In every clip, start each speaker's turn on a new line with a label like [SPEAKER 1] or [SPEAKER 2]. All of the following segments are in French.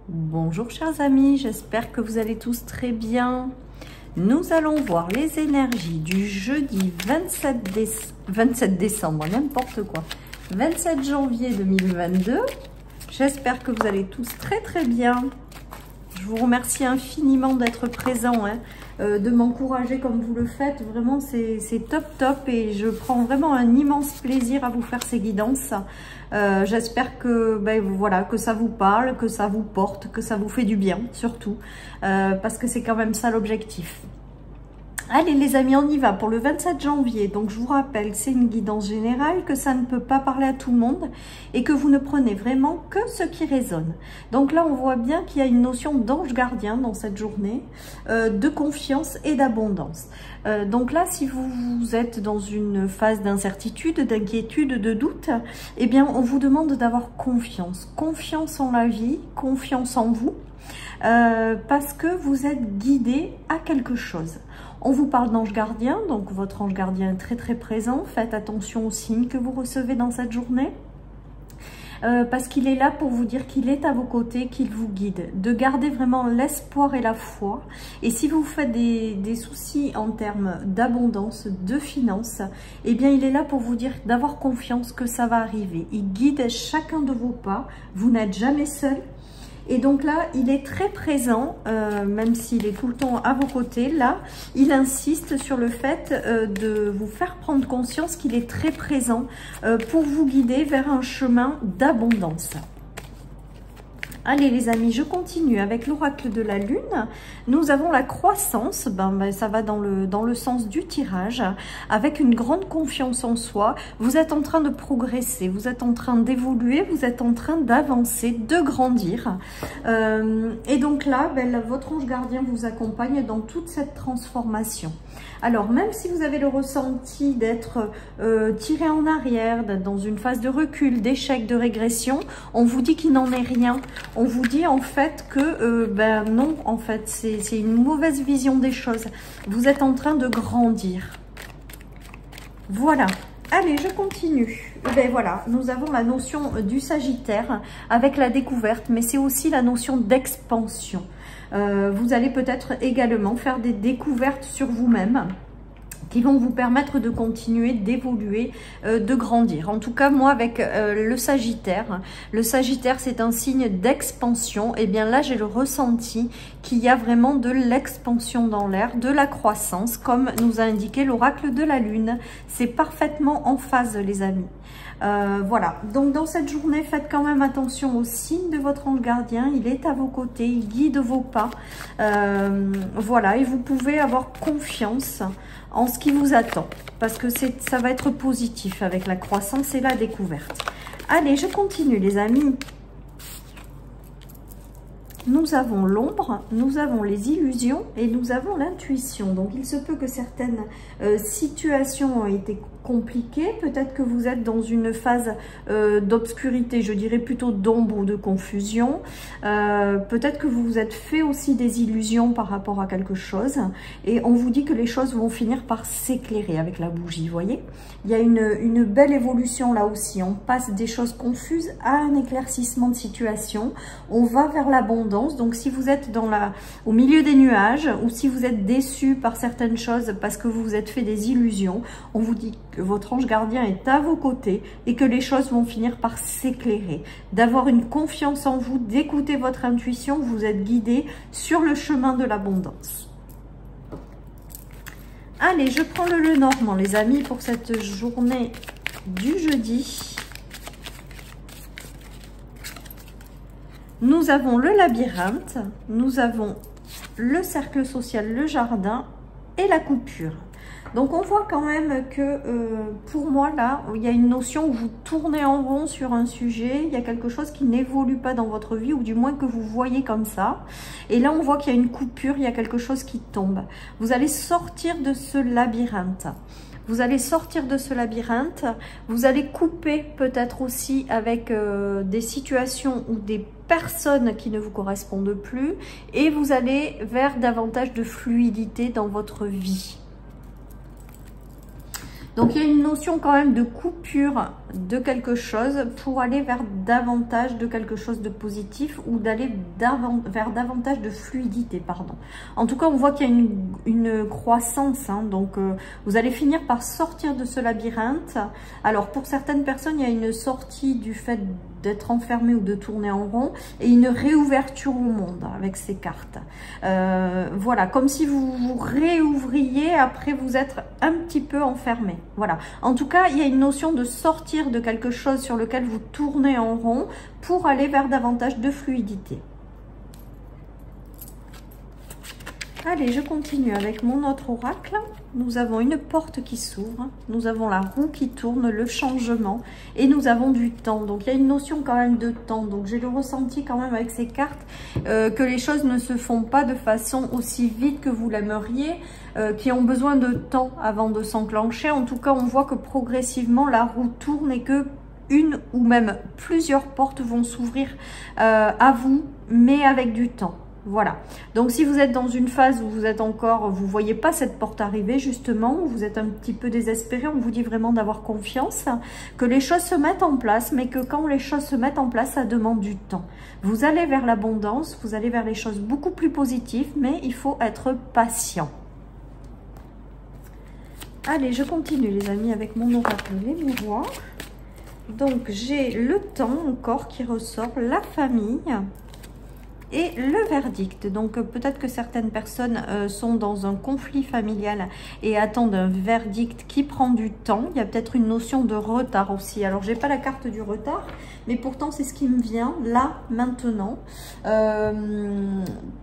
[SPEAKER 1] Bonjour chers amis, j'espère que vous allez tous très bien. Nous allons voir les énergies du jeudi 27 décembre, n'importe quoi, 27 janvier 2022. J'espère que vous allez tous très bien. Je vous remercie infiniment d'être présents, de m'encourager comme vous le faites. Vraiment, c'est top et je prends vraiment un immense plaisir à vous faire ces guidances. J'espère que, voilà, que ça vous parle, que ça vous porte, que ça vous fait du bien, surtout, parce que c'est quand même ça l'objectif. Allez les amis, on y va pour le 27 janvier. Donc je vous rappelle, c'est une guidance générale, que ça ne peut pas parler à tout le monde et que vous ne prenez vraiment que ce qui résonne. Donc là, on voit bien qu'il y a une notion d'ange gardien dans cette journée, de confiance et d'abondance. Donc là, si vous êtes dans une phase d'incertitude, d'inquiétude, de doute, eh bien, on vous demande d'avoir confiance. Confiance en la vie, confiance en vous, parce que vous êtes guidé à quelque chose. On vous parle d'ange gardien, donc votre ange gardien est très présent. Faites attention aux signes que vous recevez dans cette journée. Parce qu'il est là pour vous dire qu'il est à vos côtés, qu'il vous guide. De garder vraiment l'espoir et la foi. Et si vous faites des soucis en termes d'abondance, de finances, eh bien il est là pour vous dire d'avoir confiance que ça va arriver. Il guide chacun de vos pas. Vous n'êtes jamais seul. Et donc là, il est très présent, même s'il est tout le temps à vos côtés. Là, il insiste sur le fait de vous faire prendre conscience qu'il est très présent pour vous guider vers un chemin d'abondance. Allez les amis, je continue avec l'oracle de la lune. Nous avons la croissance, ça va dans le sens du tirage, avec une grande confiance en soi. Vous êtes en train de progresser, vous êtes en train d'évoluer, vous êtes en train d'avancer, de grandir. Et donc là, votre ange gardien vous accompagne dans toute cette transformation. Alors, même si vous avez le ressenti d'être tiré en arrière, d'être dans une phase de recul, d'échec, de régression, on vous dit qu'il n'en est rien. On vous dit en fait que, non, en fait, c'est une mauvaise vision des choses. Vous êtes en train de grandir. Voilà. Allez, je continue. Voilà, nous avons la notion du Sagittaire avec la découverte, mais c'est aussi la notion d'expansion. Vous allez peut-être également faire des découvertes sur vous-même qui vont vous permettre de continuer, d'évoluer, de grandir. En tout cas, moi, avec le Sagittaire c'est un signe d'expansion. Et bien là, j'ai le ressenti qu'il y a vraiment de l'expansion dans l'air, de la croissance, comme nous a indiqué l'oracle de la Lune. C'est parfaitement en phase, les amis. Voilà, donc dans cette journée, faites quand même attention aux signes de votre ange gardien. Il est à vos côtés, il guide vos pas. Voilà, et vous pouvez avoir confiance en ce qui vous attend, parce que ça va être positif avec la croissance et la découverte. Allez, je continue les amis. Nous avons l'ombre, nous avons les illusions et nous avons l'intuition. Donc, il se peut que certaines situations ont été compliquées. Peut-être que vous êtes dans une phase d'obscurité, je dirais plutôt d'ombre ou de confusion. Peut-être que vous vous êtes fait aussi des illusions par rapport à quelque chose. Et on vous dit que les choses vont finir par s'éclairer avec la bougie, vous voyez. Il y a une belle évolution là aussi. On passe des choses confuses à un éclaircissement de situation. On va vers l'abondance. Donc si vous êtes au milieu des nuages ou si vous êtes déçu par certaines choses parce que vous vous êtes fait des illusions, on vous dit que votre ange gardien est à vos côtés et que les choses vont finir par s'éclairer. D'avoir une confiance en vous, d'écouter votre intuition, vous êtes guidé sur le chemin de l'abondance. Allez, je prends le Lenormand les amis pour cette journée du jeudi. Nous avons le labyrinthe, nous avons le cercle social, le jardin et la coupure. Donc on voit quand même que pour moi là, il y a une notion où vous tournez en rond sur un sujet, il y a quelque chose qui n'évolue pas dans votre vie ou du moins que vous voyez comme ça. Et là on voit qu'il y a une coupure, il y a quelque chose qui tombe. Vous allez sortir de ce labyrinthe. Vous allez sortir de ce labyrinthe, vous allez couper peut-être aussi avec des situations ou des personnes qui ne vous correspondent plus et vous allez vers davantage de fluidité dans votre vie. Donc il y a une notion quand même de coupure de quelque chose pour aller vers davantage de quelque chose de positif ou d'aller vers davantage de fluidité, pardon. En tout cas, on voit qu'il y a une croissance, hein, donc vous allez finir par sortir de ce labyrinthe. Alors, pour certaines personnes, il y a une sortie du fait d'être enfermé ou de tourner en rond et une réouverture au monde avec ces cartes. Voilà, comme si vous vous réouvriez après vous être un petit peu enfermé. Voilà. En tout cas, il y a une notion de sortir de quelque chose sur lequel vous tournez en rond pour aller vers davantage de fluidité. Allez, je continue avec mon autre oracle. Nous avons une porte qui s'ouvre, nous avons la roue qui tourne, le changement, et nous avons du temps. Donc, il y a une notion quand même de temps. Donc, j'ai le ressenti quand même avec ces cartes que les choses ne se font pas de façon aussi vite que vous l'aimeriez, qui ont besoin de temps avant de s'enclencher. En tout cas, on voit que progressivement, la roue tourne et que une ou même plusieurs portes vont s'ouvrir à vous, mais avec du temps. Voilà, donc si vous êtes dans une phase où vous êtes encore, vous ne voyez pas cette porte arriver justement, où vous êtes un petit peu désespéré, on vous dit vraiment d'avoir confiance, que les choses se mettent en place, mais que quand les choses se mettent en place, ça demande du temps. Vous allez vers l'abondance, vous allez vers les choses beaucoup plus positives, mais il faut être patient. Allez, je continue les amis avec mon oracle les miroirs. Donc j'ai le temps encore qui ressort, la famille et le verdict. Donc peut-être que certaines personnes sont dans un conflit familial et attendent un verdict qui prend du temps. Il y a peut-être une notion de retard aussi. Alors j'ai pas la carte du retard, mais pourtant c'est ce qui me vient là maintenant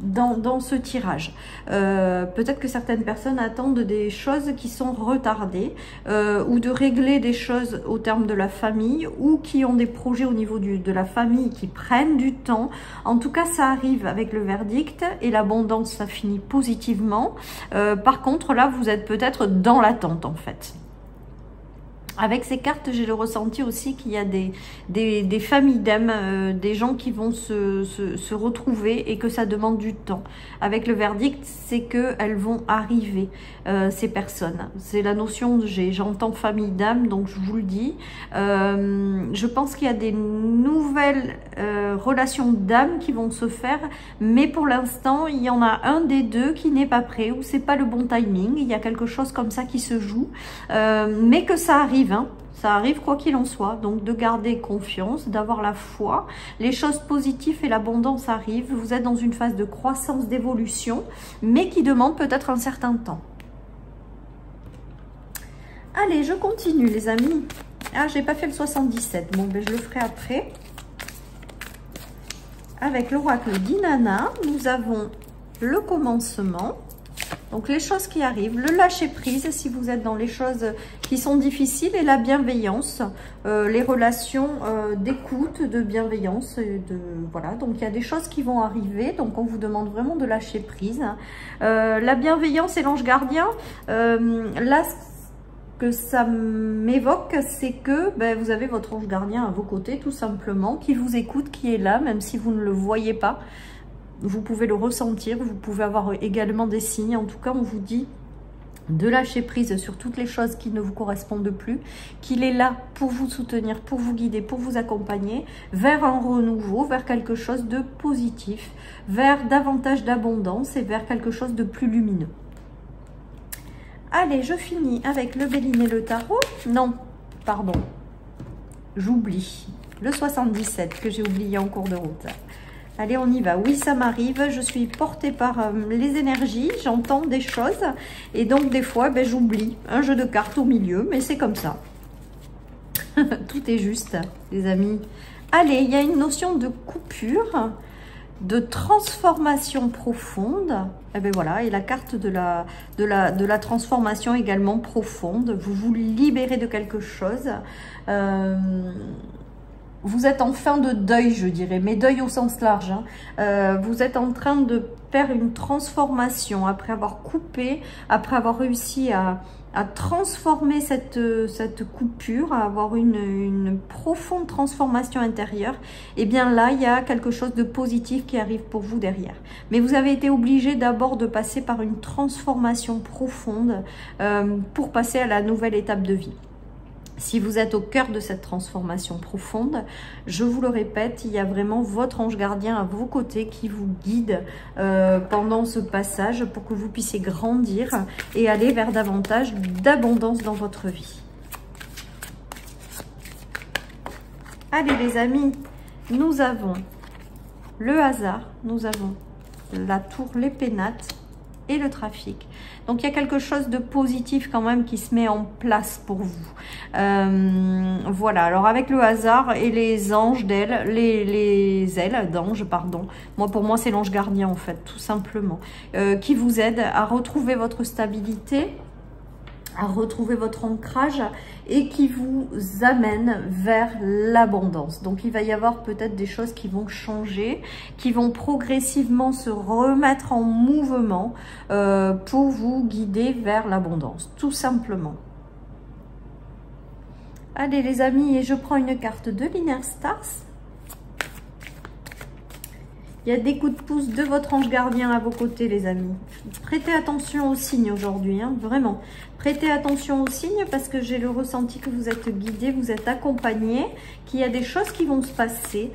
[SPEAKER 1] dans ce tirage. Peut-être que certaines personnes attendent des choses qui sont retardées ou de régler des choses au terme de la famille, ou qui ont des projets au niveau de la famille qui prennent du temps. En tout cas, ça arrive avec le verdict et l'abondance, ça finit positivement. Par contre, là, vous êtes peut-être dans l'attente en fait. Avec ces cartes, j'ai le ressenti aussi qu'il y a des familles d'âmes, des gens qui vont se retrouver et que ça demande du temps. Avec le verdict, c'est qu'elles vont arriver, ces personnes. C'est la notion de j'entends famille d'âmes, donc je vous le dis. Je pense qu'il y a des nouvelles relations d'âmes qui vont se faire, mais pour l'instant, il y en a un des deux qui n'est pas prêt, ou c'est pas le bon timing. Il y a quelque chose comme ça qui se joue, mais que ça arrive. Hein. Ça arrive quoi qu'il en soit, donc de garder confiance, d'avoir la foi, les choses positives et l'abondance arrivent, vous êtes dans une phase de croissance, d'évolution, mais qui demande peut-être un certain temps. Allez, je continue les amis. Ah, j'ai pas fait le 77, bon ben je le ferai après. Avec l'oracle d'Inanna, nous avons le commencement. Donc les choses qui arrivent, le lâcher prise si vous êtes dans les choses qui sont difficiles, et la bienveillance, les relations d'écoute, de bienveillance, voilà. Donc il y a des choses qui vont arriver, donc on vous demande vraiment de lâcher prise. La bienveillance et l'ange gardien, là ce que ça m'évoque, c'est que ben, vous avez votre ange gardien à vos côtés tout simplement, qui vous écoute, qui est là, même si vous ne le voyez pas. Vous pouvez le ressentir, vous pouvez avoir également des signes. En tout cas, on vous dit de lâcher prise sur toutes les choses qui ne vous correspondent plus, qu'il est là pour vous soutenir, pour vous guider, pour vous accompagner vers un renouveau, vers quelque chose de positif, vers davantage d'abondance et vers quelque chose de plus lumineux. Allez, je finis avec le Béline et le tarot. Non, pardon, j'oublie. Le 77 que j'ai oublié en cours de route. Allez, on y va. Oui, ça m'arrive. Je suis portée par les énergies. J'entends des choses. Et donc, des fois, ben, j'oublie un jeu de cartes au milieu. Mais c'est comme ça. Tout est juste, les amis. Allez, il y a une notion de coupure, de transformation profonde. Et ben voilà. Et la carte de la transformation également profonde. Vous vous libérez de quelque chose. Vous êtes en fin de deuil, je dirais, mais deuil au sens large. Hein. Vous êtes en train de faire une transformation après avoir coupé, après avoir réussi à transformer cette coupure, à avoir une profonde transformation intérieure. Et bien là, il y a quelque chose de positif qui arrive pour vous derrière. Mais vous avez été obligé d'abord de passer par une transformation profonde pour passer à la nouvelle étape de vie. Si vous êtes au cœur de cette transformation profonde, je vous le répète, il y a vraiment votre ange gardien à vos côtés qui vous guide pendant ce passage pour que vous puissiez grandir et aller vers davantage d'abondance dans votre vie. Allez les amis, nous avons le hasard, nous avons la tour, les pénates et le trafic. Donc il y a quelque chose de positif quand même qui se met en place pour vous. Voilà, alors avec le hasard et les anges d'ailes, les ailes d'ange, pardon. Pour moi c'est l'ange gardien en fait, tout simplement. Qui vous aide à retrouver votre stabilité, à retrouver votre ancrage et qui vous amène vers l'abondance. Donc il va y avoir peut-être des choses qui vont changer, qui vont progressivement se remettre en mouvement pour vous guider vers l'abondance, tout simplement. Allez les amis, et je prends une carte de l'Inner Stars. Il y a des coups de pouce de votre ange gardien à vos côtés, les amis. Prêtez attention aux signes aujourd'hui, hein, vraiment. Prêtez attention aux signes parce que j'ai le ressenti que vous êtes guidé, vous êtes accompagné, qu'il y a des choses qui vont se passer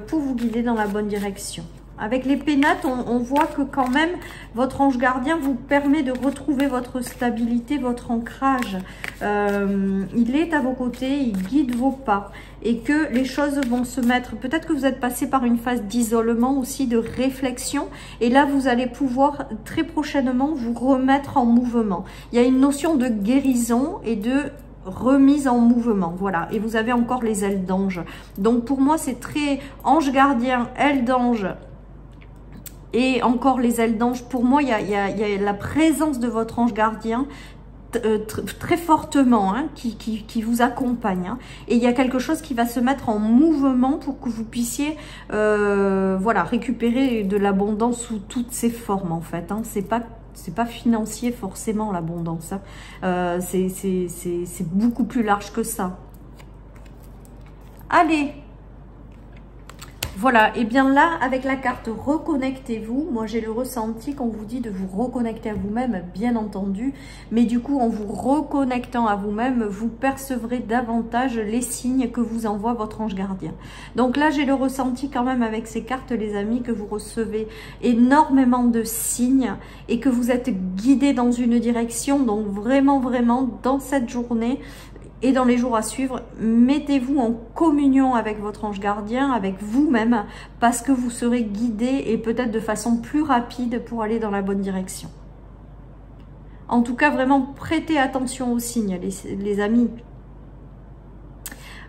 [SPEAKER 1] pour vous guider dans la bonne direction. Avec les pénates, on voit que quand même, votre ange gardien vous permet de retrouver votre stabilité, votre ancrage. Il est à vos côtés, il guide vos pas. Et que les choses vont se mettre... Peut-être que vous êtes passé par une phase d'isolement aussi, de réflexion. Et là, vous allez pouvoir très prochainement vous remettre en mouvement. Il y a une notion de guérison et de remise en mouvement, voilà. Et vous avez encore les ailes d'ange. Donc pour moi, c'est très ange gardien, ailes d'ange. Et encore les ailes d'ange, pour moi, il y a la présence de votre ange gardien très fortement, hein, qui vous accompagne. Hein. Et il y a quelque chose qui va se mettre en mouvement pour que vous puissiez voilà, récupérer de l'abondance sous toutes ses formes, en fait. Hein. C'est pas financier forcément l'abondance. Hein. C'est beaucoup plus large que ça. Allez! Voilà, et bien là, avec la carte reconnectez-vous, moi j'ai le ressenti qu'on vous dit de vous reconnecter à vous-même, bien entendu, mais du coup en vous reconnectant à vous-même, vous percevrez davantage les signes que vous envoie votre ange gardien. Donc là, j'ai le ressenti quand même avec ces cartes, les amis, que vous recevez énormément de signes et que vous êtes guidés dans une direction. Donc vraiment, vraiment, dans cette journée, et dans les jours à suivre, mettez-vous en communion avec votre ange gardien, avec vous-même, parce que vous serez guidé et peut-être de façon plus rapide pour aller dans la bonne direction. En tout cas, vraiment, prêtez attention aux signes, les amis.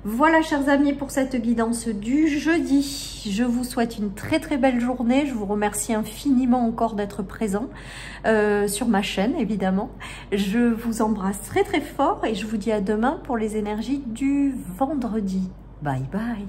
[SPEAKER 1] Voilà, chers amis, pour cette guidance du jeudi. Je vous souhaite une très très belle journée. Je vous remercie infiniment encore d'être présent sur ma chaîne, évidemment. Je vous embrasse très très fort et je vous dis à demain pour les énergies du vendredi. Bye bye.